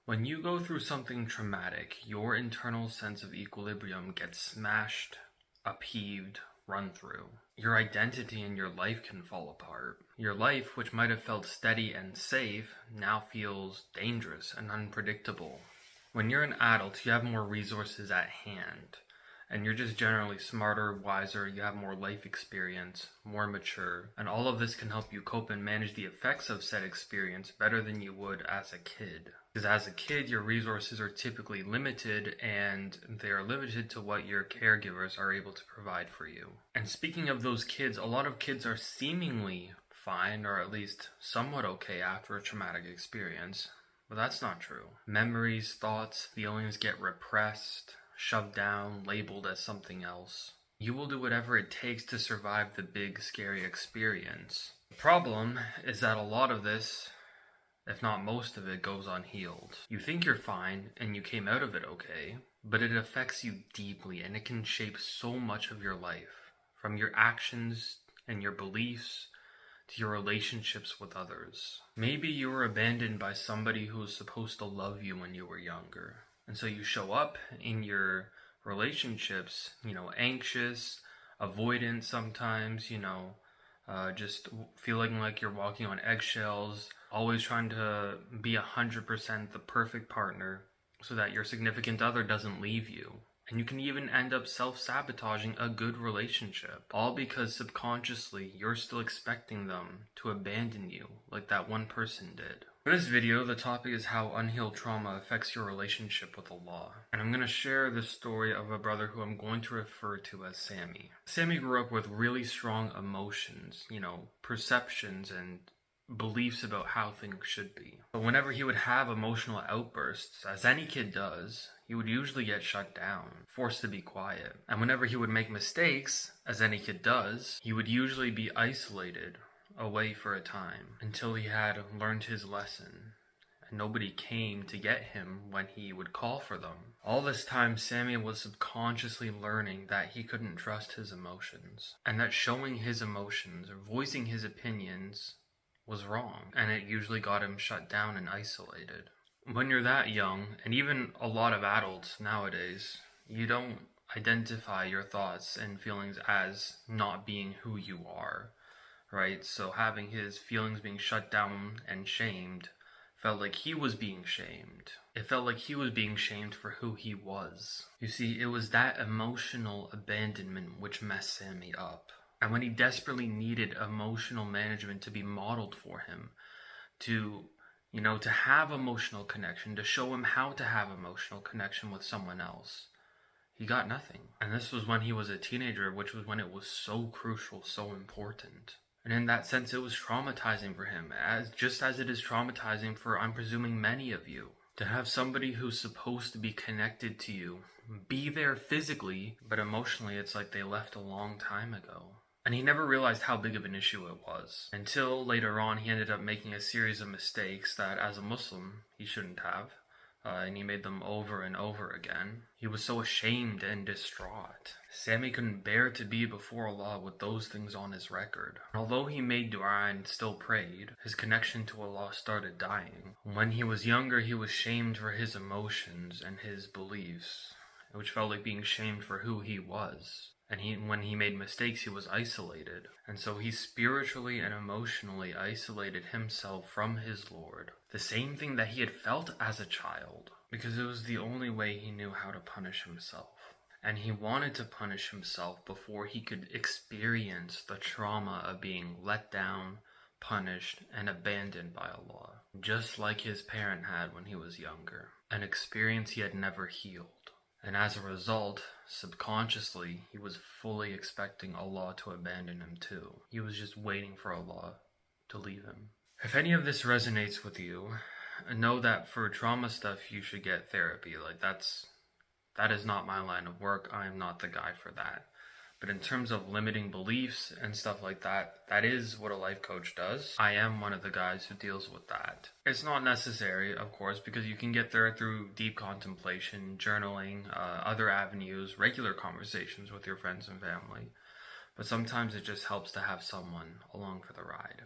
When you go through something traumatic, your internal sense of equilibrium gets smashed, upheaved, run through. Your identity and your life can fall apart. Your life, which might have felt steady and safe, now feels dangerous and unpredictable. When you're an adult, you have more resources at hand. And you're just generally smarter, wiser, you have more life experience, more mature, and all of this can help you cope and manage the effects of said experience better than you would as a kid. Because as a kid, your resources are typically limited, and they are limited to what your caregivers are able to provide for you. And speaking of those kids, a lot of kids are seemingly fine, or at least somewhat okay after a traumatic experience, but that's not true. Memories, thoughts, feelings get repressed, shoved down, labeled as something else. You will do whatever it takes to survive the big, scary experience. The problem is that a lot of this, if not most of it, goes unhealed. You think you're fine and you came out of it okay, but it affects you deeply and it can shape so much of your life, from your actions and your beliefs to your relationships with others. Maybe you were abandoned by somebody who was supposed to love you when you were younger. And so you show up in your relationships, anxious, avoidant sometimes, just feeling like you're walking on eggshells, always trying to be 100% the perfect partner so that your significant other doesn't leave you. And you can even end up self-sabotaging a good relationship, all because subconsciously you're still expecting them to abandon you like that one person did. For this video, the topic is how unhealed trauma affects your relationship with Allah. And I'm going to share the story of a brother who I'm going to refer to as Sammy. Sammy grew up with really strong emotions, perceptions and beliefs about how things should be. But whenever he would have emotional outbursts, as any kid does, he would usually get shut down, forced to be quiet. And whenever he would make mistakes, as any kid does, he would usually be isolated, away for a time, until he had learned his lesson, and nobody came to get him when he would call for them. All this time, Sammy was subconsciously learning that he couldn't trust his emotions, and that showing his emotions or voicing his opinions was wrong, and it usually got him shut down and isolated. When you're that young, and even a lot of adults nowadays, you don't identify your thoughts and feelings as not being who you are. Right, so having his feelings being shut down and shamed felt like he was being shamed. It felt like he was being shamed for who he was. You see, it was that emotional abandonment which messed Sammy up. And when he desperately needed emotional management to be modeled for him, to have emotional connection, to show him how to have emotional connection with someone else, he got nothing. And this was when he was a teenager, which was when it was so crucial, so important. And in that sense, it was traumatizing for him, just as it is traumatizing for, I'm presuming, many of you. To have somebody who's supposed to be connected to you be there physically, but emotionally it's like they left a long time ago. And he never realized how big of an issue it was, until later on he ended up making a series of mistakes that, as a Muslim, he shouldn't have. And he made them over and over again. He was so ashamed and distraught. Sammy couldn't bear to be before Allah with those things on his record. Although he made dua and still prayed, his connection to Allah started dying. When he was younger, he was shamed for his emotions and his beliefs, which felt like being shamed for who he was. And when he made mistakes, he was isolated. And so he spiritually and emotionally isolated himself from his Lord. The same thing that he had felt as a child, because it was the only way he knew how to punish himself. And he wanted to punish himself before he could experience the trauma of being let down, punished, and abandoned by Allah, just like his parent had when he was younger. An experience he had never healed. And as a result, subconsciously, he was fully expecting Allah to abandon him too. He was just waiting for Allah to leave him. If any of this resonates with you, know that for trauma stuff, you should get therapy. That is not my line of work. I am not the guy for that. But in terms of limiting beliefs and stuff like that, that is what a life coach does. I am one of the guys who deals with that. It's not necessary, of course, because you can get there through deep contemplation, journaling, other avenues, regular conversations with your friends and family. But sometimes it just helps to have someone along for the ride.